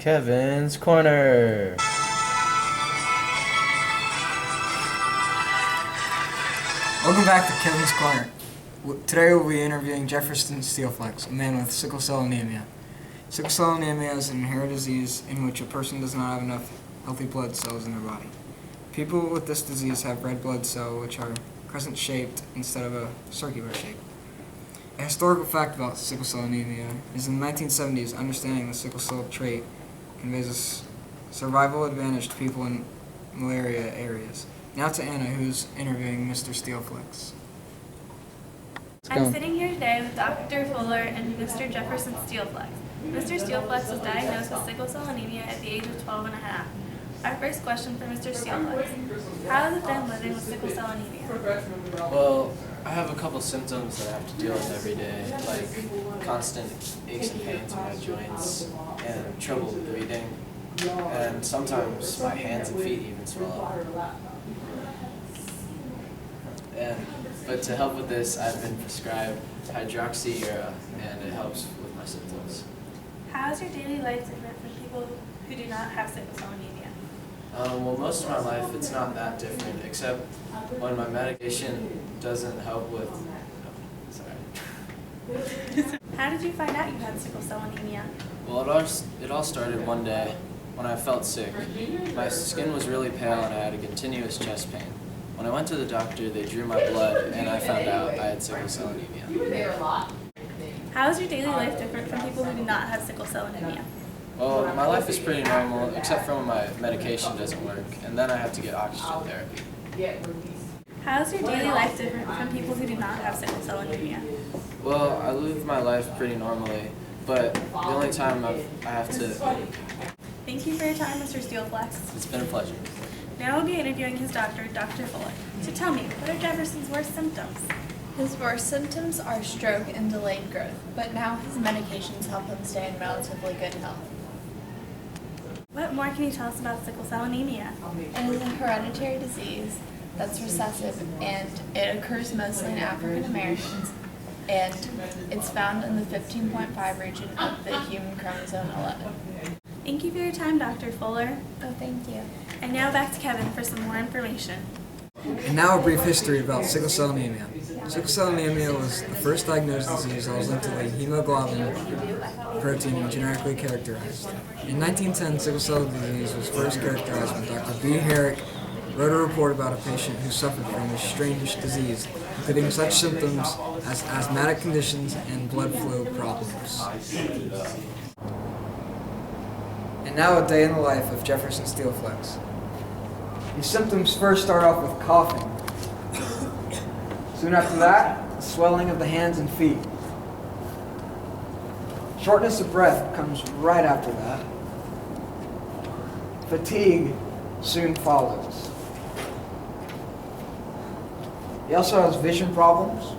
Kevin's Corner. Welcome back to Kevin's Corner. Today we'll be interviewing Jefferson Steelflex, a man with sickle cell anemia. Sickle cell anemia is an inherited disease in which a person does not have enough healthy blood cells in their body. People with this disease have red blood cells which are crescent-shaped instead of a circular shape. A historical fact about sickle cell anemia is in the 1970s, understanding the sickle cell trait conveys a survival advantage to people in malaria areas. Now to Anna, who's interviewing Mr. Steelflex. I'm sitting here today with Dr. Fuller and Mr. Jefferson Steelflex. Mr. Steelflex was diagnosed with sickle cell anemia at the age of 12 and a half. Our first question for Mr. Steelflex: how has it been living with sickle cell anemia? Well, I have a couple symptoms that I have to deal with every day, like constant aches and pains in my joints and trouble breathing, and sometimes my hands and feet even swell up. But to help with this, I've been prescribed hydroxyurea, and it helps with my symptoms. How is your daily life different from people who do not have sickle cell anemia? Well, most of my life it's not that different, except when my medication doesn't help with. Sorry. How did you find out you had sickle cell anemia? Well, it all started one day when I felt sick. My skin was really pale and I had a continuous chest pain. When I went to the doctor, they drew my blood and I found out I had sickle cell anemia. How is your daily life different from people who do not have sickle cell anemia? Well, my life is pretty normal, except for when my medication doesn't work, and then I have to get oxygen therapy. How is your daily life different from people who do not have sickle cell anemia? Well, I live my life pretty normally, but the only time I have to... Thank you for your time, Mr. Steelflex. It's been a pleasure. Now we'll be interviewing his doctor, Dr. Fuller. So tell me, what are Jefferson's worst symptoms? His worst symptoms are stroke and delayed growth, but now his medications help him stay in relatively good health. What more can you tell us about sickle cell anemia? It is a hereditary disease that's recessive, and it occurs mostly in African Americans, and it's found in the 15.5 region of the human chromosome 11. Thank you for your time, Dr. Fuller. Oh, thank you. And now back to Kevin for some more information. And now a brief history about sickle cell anemia. Sickle cell anemia was the first diagnosed disease that was linked to the hemoglobin protein and generically characterized. In 1910, sickle cell disease was first characterized when Dr. B. Herrick wrote a report about a patient who suffered from a strange disease, including such symptoms as asthmatic conditions and blood flow problems. And now a day in the life of Jefferson Steelflex. His symptoms first start off with coughing. Soon after that, swelling of the hands and feet. Shortness of breath comes right after that. Fatigue soon follows. He also has vision problems.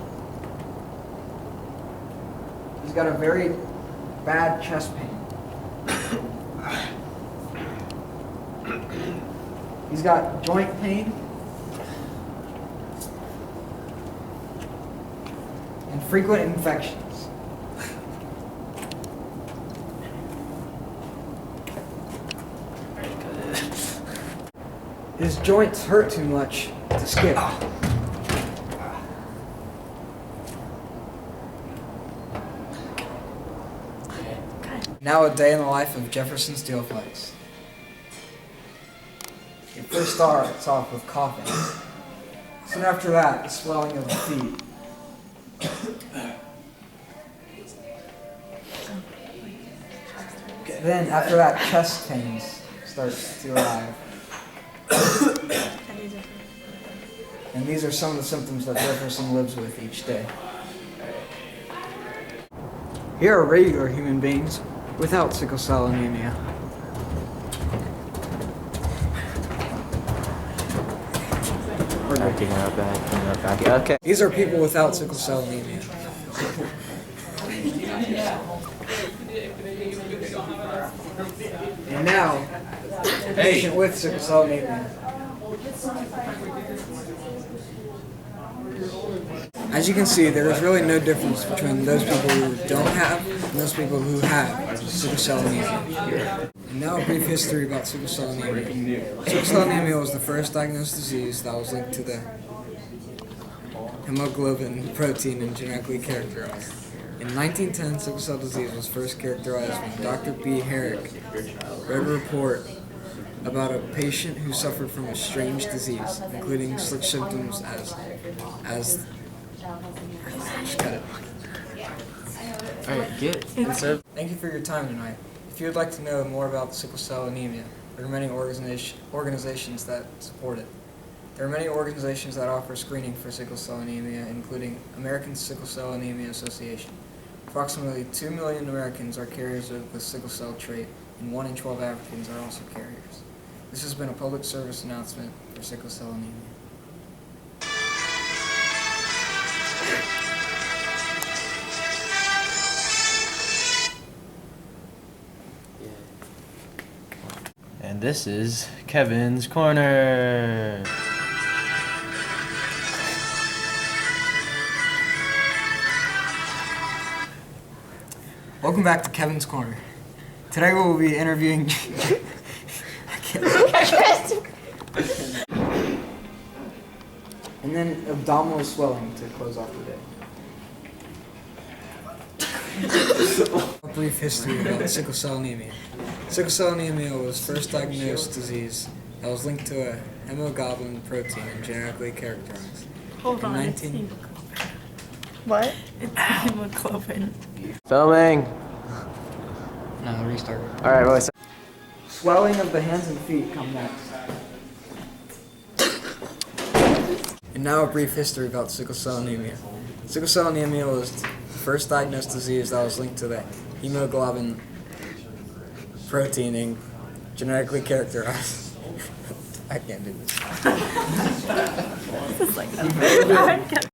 He's got a very bad chest pain. He's got joint pain and frequent infections. His joints hurt too much to skip. Now a day in the life of Jefferson Steelflex. It first starts off with coughing. Soon after that, the swelling of the feet. Then, after that, chest pains starts to arrive. And these are some of the symptoms that Jefferson lives with each day. Here are regular human beings without sickle cell anemia. Okay. These are people without sickle cell anemia. And now, a patient with sickle cell anemia. As you can see, there is really no difference between those people who don't have and those people who have sickle cell anemia. And now a brief history about sickle cell anemia. Sickle cell anemia was the first diagnosed disease that was linked to the hemoglobin protein and genetically characterized. In 1910, sickle cell disease was first characterized when Dr. B. Herrick read a report about a patient who suffered from a strange disease, including such symptoms as just cut it. Alright, get it. Thank you for your time tonight. If you would like to know more about sickle cell anemia, there are many organizations that support it. There are many organizations that offer screening for sickle cell anemia, including American Sickle Cell Anemia Association. Approximately 2 million Americans are carriers of the sickle cell trait, and 1 in 12 Africans are also carriers. This has been a public service announcement for sickle cell anemia. And this is Kevin's Corner. Welcome back to Kevin's Corner. Today we will be interviewing. And then abdominal swelling to close off the day. A brief history about sickle cell anemia. Sickle cell anemia was first diagnosed disease that was linked to a hemoglobin protein and genetically characterized. Hold on, In it's 19 What? It's hemoglobin. Filming. No, restart. Alright, what's Swelling of the hands and feet come next. And now a brief history about sickle cell anemia. Sickle cell anemia was the first diagnosed disease that was linked to the hemoglobin protein and genetically characterized. I can't do this. This is like